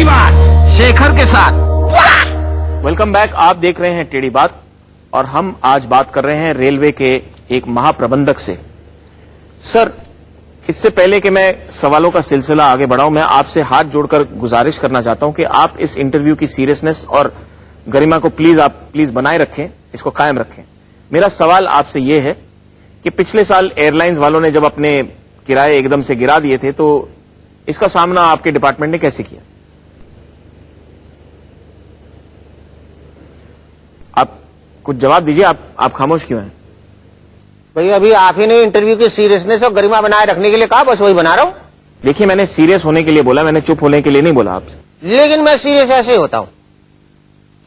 टेढ़ी बात शेखर के साथ। Welcome back. आप देख रहे हैं टेढ़ी बात और हम आज बात कर रहे हैं रेलवे के एक महाप्रबंधक से। सर, इससे पहले कि मैं सवालों का सिलसिला आगे बढ़ाऊं, मैं आपसे हाथ जोड़कर गुजारिश करना चाहता हूं कि आप इस इंटरव्यू की सीरियसनेस और गरिमा को प्लीज बनाए रखें, इसको कायम रखें। मेरा सवाल आपसे यह है कि पिछले साल एयरलाइंस वालों ने जब अपने किराए एकदम से गिरा दिए थे, तो इसका सामना आपके डिपार्टमेंट ने कैसे किया? आप कुछ जवाब दीजिए। आप खामोश क्यों हैं? भैया अभी आप ही ने इंटरव्यू की सीरियसनेस और गरिमा बनाए रखने के लिए कहा, बस वही बना रहा हूं। देखिए, मैंने सीरियस होने के लिए बोला, मैंने चुप होने के लिए नहीं बोला आपसे। लेकिन मैं सीरियस ऐसे ही होता हूं,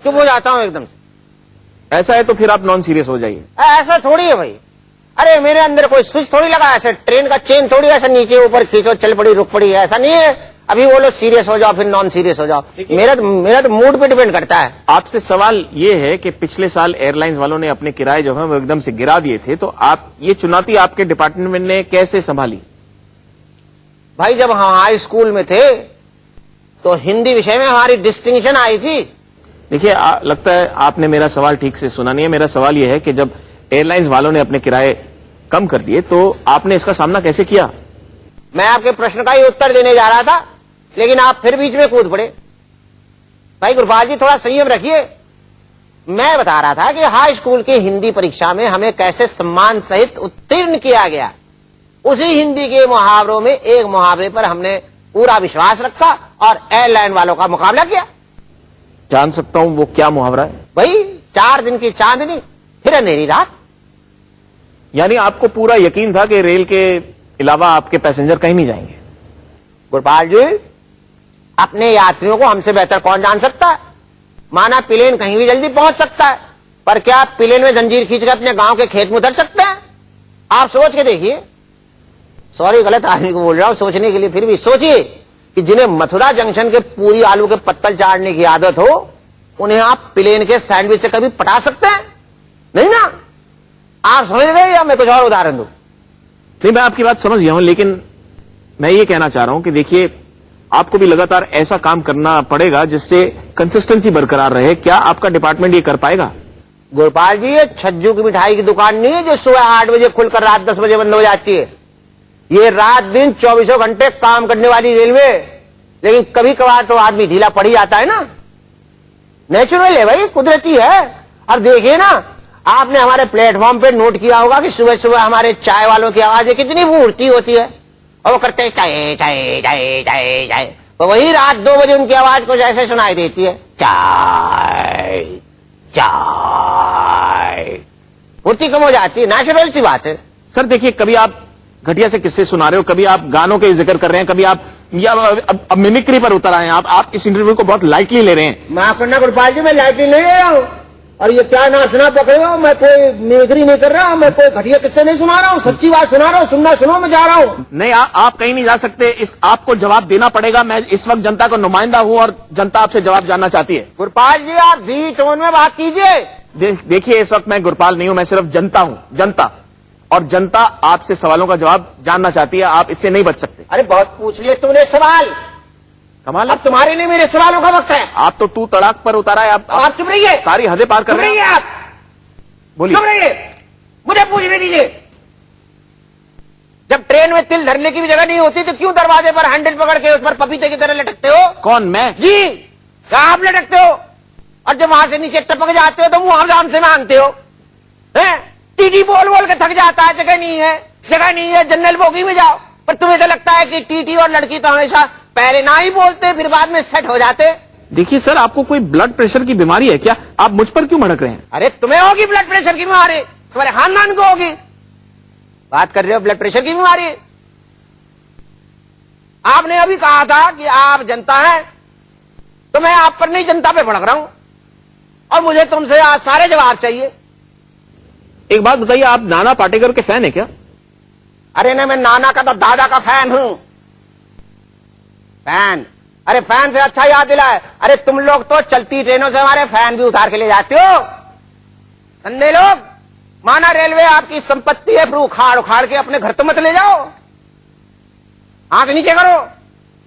चुप हो जाता हूं एकदम से। ऐसा है तो फिर आप नॉन सीरियस हो जाइए। ऐसा थोड़ी है भाई। अरे मेरे अंदर कोई स्विच थोड़ी लगा, ऐसे ट्रेन का चेन थोड़ी ऐसा नीचे ऊपर खींचो चल पड़ी रुक पड़ी, ऐसा नहीं है। अभी बोलो सीरियस हो जाओ फिर नॉन सीरियस हो जाओ, मेरा तो मूड पे डिपेंड करता है। आपसे सवाल ये है कि पिछले साल एयरलाइंस वालों ने अपने किराए जो है वो एकदम से गिरा दिए थे, तो आप ये चुनौती आपके डिपार्टमेंट ने कैसे संभाली? भाई जब हम हाई स्कूल में थे तो हिंदी विषय में हमारी डिस्टिंक्शन आई थी। देखिए, लगता है आपने मेरा सवाल ठीक से सुना नहीं है। मेरा सवाल यह है कि जब एयरलाइंस वालों ने अपने किराए कम कर दिए तो आपने इसका सामना कैसे किया? मैं आपके प्रश्न का ही उत्तर देने जा रहा था, लेकिन आप फिर बीच में कूद पड़े। भाई गुरपाल जी थोड़ा संयम रखिए। मैं बता रहा था कि हाई स्कूल की हिंदी परीक्षा में हमें कैसे सम्मान सहित उत्तीर्ण किया गया। उसी हिंदी के मुहावरों में एक मुहावरे पर हमने पूरा विश्वास रखा और एयरलाइन वालों का मुकाबला किया। जान सकता हूं वो क्या मुहावरा है? भाई 4 दिन की चांदनी फिर अंधेरी रात। यानी आपको पूरा यकीन था कि रेल के अलावा आपके पैसेंजर कहीं नहीं जाएंगे? गुरपाल जी, अपने यात्रियों को हमसे बेहतर कौन जान सकता है। माना प्लेन कहीं भी जल्दी पहुंच सकता है, पर क्या आप प्लेन में जंजीर खींचकर अपने गांव के खेत में उतर सकते हैं? आप सोच के देखिए। सॉरी, गलत आदमी को बोल रहा हूं, सोचने के लिए फिर भी सोचिए कि जिन्हें मथुरा जंक्शन के पूरी आलू के पत्तल चाटने की आदत हो, उन्हें आप प्लेन के सैंडविच से कभी पटा सकते हैं? नहीं ना। आप समझ गए या मैं कुछ और उदाहरण दूं? नहीं, मैं आपकी बात समझ गया हूं, लेकिन मैं ये कहना चाह रहा हूं कि देखिए, आपको भी लगातार ऐसा काम करना पड़ेगा जिससे कंसिस्टेंसी बरकरार रहे। क्या आपका डिपार्टमेंट ये कर पाएगा? गोपाल जी, ये छज्जू की मिठाई की दुकान नहीं है जो सुबह 8 बजे खुलकर रात 10 बजे बंद हो जाती है। ये रात दिन 24 घंटे काम करने वाली रेलवे। लेकिन कभी कभार तो आदमी ढीला पड़ ही जाता है ना। नेचुरल है भाई, कुदरती है। अब देखिए ना, आपने हमारे प्लेटफॉर्म पे नोट किया होगा कि सुबह सुबह हमारे चाय वालों की आवाजें कितनी फूटती होती है, और वो करते हैं चाय चाय चाय चाय चाय। तो वही रात 2 बजे उनकी आवाज कुछ ऐसे सुनाई देती है, चाय चाय। फुर्ती कम हो जाती है, नेचुरल सी बात है। सर देखिए, कभी आप घटिया से किस्से सुना रहे हो, कभी आप गानों के जिक्र कर रहे हैं, कभी आप या अब मिमिक्री पर उतर आए हैं। आप इस इंटरव्यू को बहुत लाइटली ले रहे हैं। माफ करना गुरपाल जी, मैं लाइटली नहीं ले रहा हूं। और ये क्या ना सुना पकड़े हो, मैं कोई मिमिक्री नहीं कर रहा हूं, मैं कोई घटिया किस्से नहीं सुना रहा हूं, सच्ची बात सुना रहा हूं। सुनना सुनो, मैं जा रहा हूं। नहीं, आप कहीं नहीं जा सकते। आपको जवाब देना पड़ेगा। मैं इस वक्त जनता का नुमाइंदा हूं और जनता आपसे जवाब जानना चाहती है। गुरपाल जी, आप धीमी टोन में बात कीजिए। देखिए, इस वक्त मैं गुरपाल नहीं हूं, मैं सिर्फ जनता हूं, जनता। और जनता आपसे सवालों का जवाब जानना चाहती है, आप इससे नहीं बच सकते। अरे बहुत पूछ लिए तूने सवाल, कमाल। अब तुम्हारे लिए मेरे सवालों का वक्त है। आप तो तू तड़ाक पर उतारा है। आप चुप रहिए, सारी हदें पार कर रहे हैं आप। बोलिए। चुप रहिए, मुझे पूछने दीजिए। जब ट्रेन में तिल धरने की भी जगह नहीं होती तो क्यों दरवाजे पर हैंडल पकड़ के उस पर पपीते की तरह लटकते हो? कौन, मैं? जी, क्या आप लटकते हो? और जब वहां से नीचे टपक जाते हो तो मुआवजा से मांगते हो। टीटी बोल बोल के थक जाता है, जगह नहीं है, जगह नहीं है, जनरल बोगी में जाओ। पर तुम्हें तो लगता है कि टीटी और लड़की तो हमेशा पहले ना ही बोलते फिर बाद में सेट हो जाते। देखिए सर, आपको कोई ब्लड प्रेशर की बीमारी है क्या? आप मुझ पर क्यों भड़क रहे हैं? अरे तुम्हें होगी ब्लड प्रेशर की बीमारी, तुम्हारे खानदान को होगी। बात कर रहे हो ब्लड प्रेशर की बीमारी। आपने अभी कहा था कि आप जनता हैं, तो मैं आप पर नहीं जनता पे भड़क रहा हूं और मुझे तुमसे आज सारे जवाब चाहिए। एक बात बताइए, आप नाना पाटेकर के फैन है क्या? अरे नहीं, मैं नाना का तो दादा का फैन हूं। फैन? अरे फैन से अच्छा याद दिलाए, अरे तुम लोग तो चलती ट्रेनों से हमारे फैन भी उतार के ले जाते हो। अंधे लोग, माना रेलवे आपकी संपत्ति है, फिर उखाड़ उखाड़ के अपने घर तो मत ले जाओ। हाथ नीचे करो,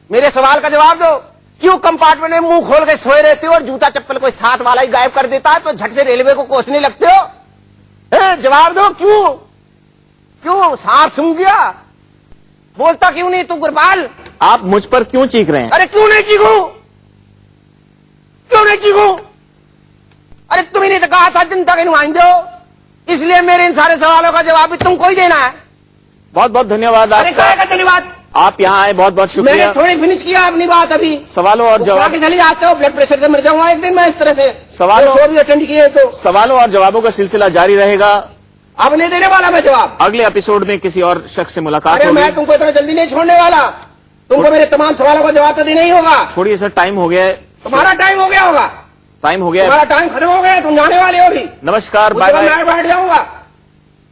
मेरे सवाल का जवाब दो। क्यों कंपार्टमेंट में मुंह खोल के सोए रहते हो और जूता चप्पल कोई साथ वाला ही गायब कर देता है तो झट से रेलवे को कोसने लगते हो? जवाब दो, क्यों क्यों सांप सूंघ गया? बोलता क्यों नहीं तू गुरबाल? आप मुझ पर क्यों चीख रहे हैं? अरे क्यों नहीं चीखूं? क्यों नहीं चीखूं? अरे तुम ही नहीं तो कहा था जनता के नुमाइंदे हो, इसलिए मेरे इन सारे सवालों का जवाब भी तुमको ही देना है। बहुत बहुत धन्यवाद अरे आपका। क्या धन्यवाद? आप यहाँ आए, बहुत बहुत मैंने शुक्रिया। थोड़ी फिनिश किया अपनी बात अभी। सवालों और जवाब के चले जाते हो, ब्लड प्रेशर से मर जाऊंगा एक दिन मैं इस तरह से। सवालों शो भी अटेंड किए तो सवालों और जवाबों का सिलसिला जारी रहेगा। अब नहीं देने वाला मैं जवाब। अगले एपिसोड में किसी और शख्स से मुलाकात अरे मैं होगी। तुमको इतना जल्दी नहीं छोड़ने वाला, तुमको मेरे तमाम सवालों का जवाब तो देना ही होगा। छोड़िए सर, टाइम हो गया है। तुम्हारा टाइम हो गया होगा, टाइम हो गया है। तुम्हारा टाइम खत्म हो गया, तुम जाने वाले हो भी। नमस्कार, उस बाय जगह बाय। मैं बैठ जाऊंगा,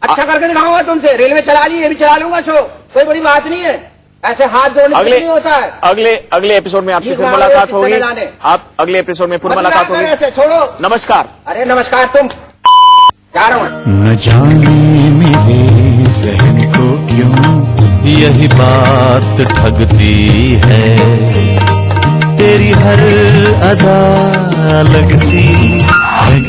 अच्छा करके दिखाऊंगा तुमसे। रेलवे चला ली, ये भी चला लूंगा शो, कोई बड़ी बात नहीं है। ऐसे हाथ जोड़ने से नहीं होता है। अगले एपिसोड में आपसे ठीक फिर है, मुलाकात चले होगी। जाने। आप अगले एपिसोड में फिर मत मुलाकात कर होगी। ऐसे छोड़ो। नमस्कार। अरे नमस्कार, तुम जा रहा हूं। न जाने मेरे जहन को क्यों यही बात ठगती है, तेरी हर अदा अलग सी